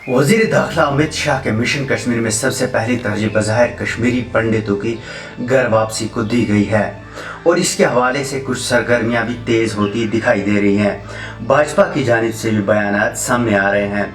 वज़ीर दाखिला अमित शाह के मिशन कश्मीर में सबसे पहली तरजीह बज़ाहिर कश्मीरी पंडितों की घर वापसी को दी गई है और इसके हवाले से कुछ सरगर्मियां भी तेज़ होती दिखाई दे रही हैं। भाजपा की जानिब से भी बयानात सामने आ रहे हैं।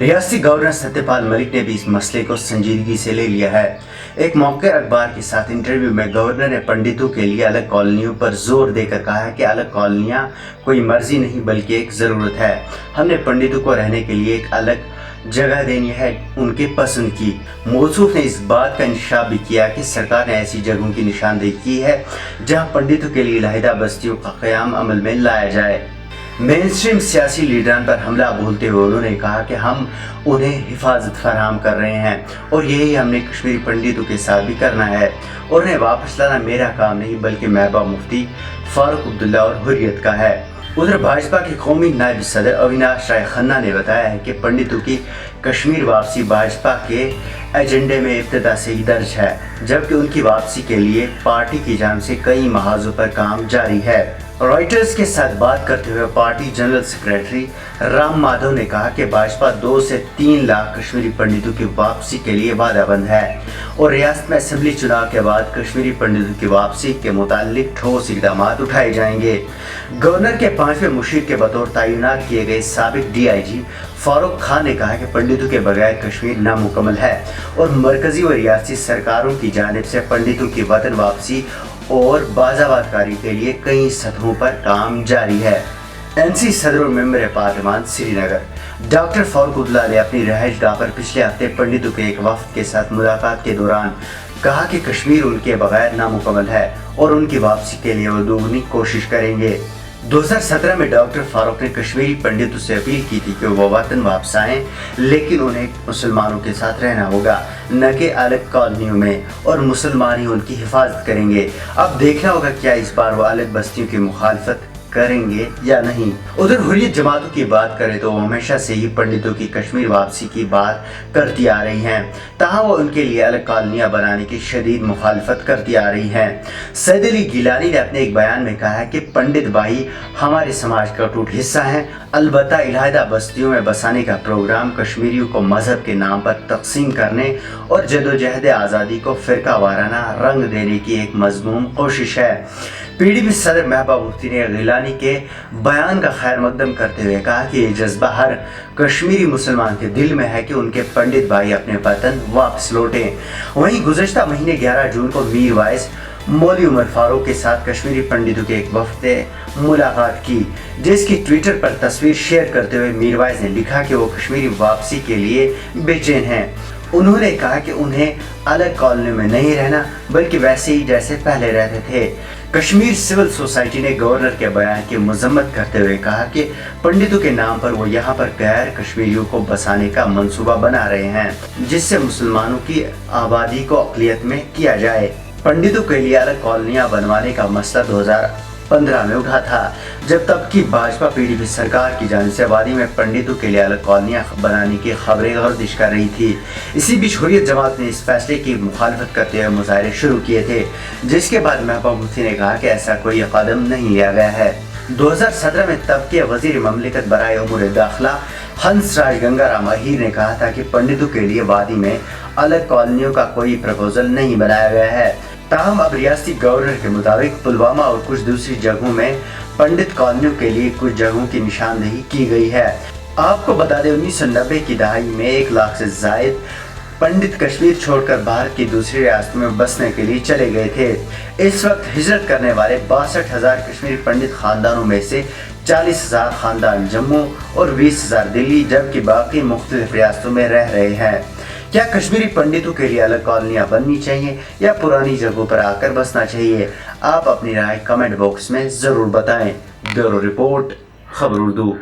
रियासती गवर्नर सत्यपाल मलिक ने भी इस मसले को संजीदगी से ले लिया है। एक मौके अखबार के साथ इंटरव्यू में गवर्नर ने पंडितों के लिए अलग कॉलोनियों पर जोर देकर कहा है कि अलग कॉलोनियां कोई मर्जी नहीं बल्कि एक ज़रूरत है। हमने पंडितों को रहने के लिए एक अलग जगह देनी है उनके पसंद की। मौसूफ ने इस बात का इंकशाफ भी किया कि सरकार ने ऐसी जगहों की निशानदेही की है जहां पंडितों के लिए अलहदा बस्तियों का क़याम अमल में लाया जाए। मेन स्ट्रीम सियासी लीडरान पर हमला बोलते हुए उन्होंने कहा कि हम उन्हें हिफाजत फराहम कर रहे हैं और यही हमने कश्मीरी पंडितों के साथ भी करना है और उन्हें वापस लाना मेरा काम नहीं बल्कि महबूबा मुफ्ती फारूक अब्दुल्ला और हुर्रियत का है। उधर भाजपा के कौमी नायब सदर अविनाश राय खन्ना ने बताया है कि पंडितों की कश्मीर वापसी भाजपा के एजेंडे में इब्तिदा से ही दर्ज है, जबकि उनकी वापसी के लिए पार्टी की जानिब से कई महाजों पर काम जारी है। रॉयटर्स के साथ बात करते हुए party general secretary Ram Madhav ने कहा कि भाजपा 2 से 3 लाख कश्मीरी पंडितों की वापसी के लिए वादाबंद है और रियासत में असेंबली चुनाव के बाद कश्मीरी पंडितों की वापसी के मुतालिक ठोस इकदाम उठाए जाएंगे। गवर्नर के 5वें मुशीर के बतौर तैनात किए गए साबिक DIG फारूक खान ने कहा कि पंडितों के बगैर कश्मीर नामुकम्मल है और मरकजी व रियासती सरकारों की जानिब से पंडितों की वतन वापसी और बाज़ाबातकारी के लिए कई सतहों पर काम जारी है। NC सदर और मेंबर पार्लियामान श्रीनगर डॉक्टर फारूक अब्दुल्ला ने अपनी रहायश गाह पर पिछले हफ्ते पंडितों के एक वफ्द के साथ मुलाकात के दौरान कहा कि कश्मीर उनके बगैर नामुकम्मल है और उनकी वापसी के लिए वो दोगुनी कोशिश करेंगे। 2017 में डॉक्टर फारूक ने कश्मीरी पंडितों से अपील की थी कि वो वतन वापस आएं, लेकिन उन्हें मुसलमानों के साथ रहना होगा, न कि अलग कॉलोनियों में, और मुसलमान ही उनकी हिफाजत करेंगे। अब देखना होगा क्या इस बार वो अलग बस्तियों की मुखालफत करेंगे या नहीं। उधर हुर्रियत जमातों की बात करें तो वो हमेशा से ही पंडितों की कश्मीर वापसी की बात करती आ रही हैं, तहाँ वो उनके लिए अलग कॉलोनियाँ बनाने की शदीद मुखालफत करती आ रही हैं। सैयद अली गिलानी ने अपने एक बयान में कहा है कि पंडित भाई हमारे समाज का अटूट हिस्सा हैं, अलबत्ता इलाहिदा बस्तियों में बसाने का प्रोग्राम कश्मीरियों को मजहब के नाम पर तकसीम करने और जदोजहद आज़ादी को फ़िरका वाराना रंग देने की एक मज़मूम कोशिश है। PDP सदर महबूबा मुफ्ती ने गिलानी के बयान का खैर मकदम करते हुए कहा कि ये जज्बा हर कश्मीरी मुसलमान के दिल में है कि उनके पंडित भाई अपने वतन वापस लौटें। वहीं गुज़श्ता महीने 11 जून को मीर वाइस मौलवी उमर फारूक के साथ कश्मीरी पंडितों के एक वफ्द ने मुलाकात की, जिसकी ट्विटर पर तस्वीर शेयर करते हुए मीर वाइस ने लिखा कि वो कश्मीरी वापसी के लिए बेचैन हैं। उन्होंने कहा कि उन्हें अलग कॉलोनी में नहीं रहना बल्कि वैसे ही जैसे पहले रहते थे। कश्मीर सिविल सोसाइटी ने गवर्नर के बयान की मजम्मत करते हुए कहा कि पंडितों के नाम पर वो यहाँ पर गैर कश्मीरियों को बसाने का मंसूबा बना रहे हैं, जिससे मुसलमानों की आबादी को अक़लियत में किया जाए। पंडितों के लिए अलग कॉलोनियाँ बनवाने का मसला 2015 में उठा था, जब तब की भाजपा PDP सरकार की जानिब से आबादी में पंडितों के लिए अलग कॉलोनियाँ बनाने की खबरें गर्दिश कर रही थी। इसी बीच हुर्रियत जमात ने इस फैसले की मुखालफत करते हुए मुजाहरे शुरू किए थे, जिसके बाद महबूबा मुफ्ती ने कहा कि ऐसा कोई कदम नहीं लिया गया है। 2017 में तब के वजीर ममलिकत बराए उमूर दाखिला हंस राज गंगाराम अहीर ने कहा था कि पंडितों के लिए वादी में अलग कॉलोनियों का कोई प्रपोजल नहीं बनाया गया है। ताहम अब रियासती गवर्नर के मुताबिक पुलवामा और कुछ दूसरी जगहों में पंडित कॉलोनियों के लिए कुछ जगहों की निशानदेही की गई है। आपको बता दें 1990 की दहाई में 1 लाख से जायद पंडित कश्मीर छोड़कर भारत की दूसरी रियासतों में बसने के लिए चले गए थे। इस वक्त हिजरत करने वाले 62,000 कश्मीरी पंडित खानदानों में से 40,000 खानदान जम्मू और 20,000 दिल्ली, जबकि बाकी मुख्तलिफ रियासतों में रह रहे हैं। क्या कश्मीरी पंडितों के लिए अलग कॉलोनियाँ बननी चाहिए या पुरानी जगहों पर आकर बसना चाहिए? आप अपनी राय कमेंट बॉक्स में ज़रूर बताएं। ब्यूरो रिपोर्ट, खबर उर्दू।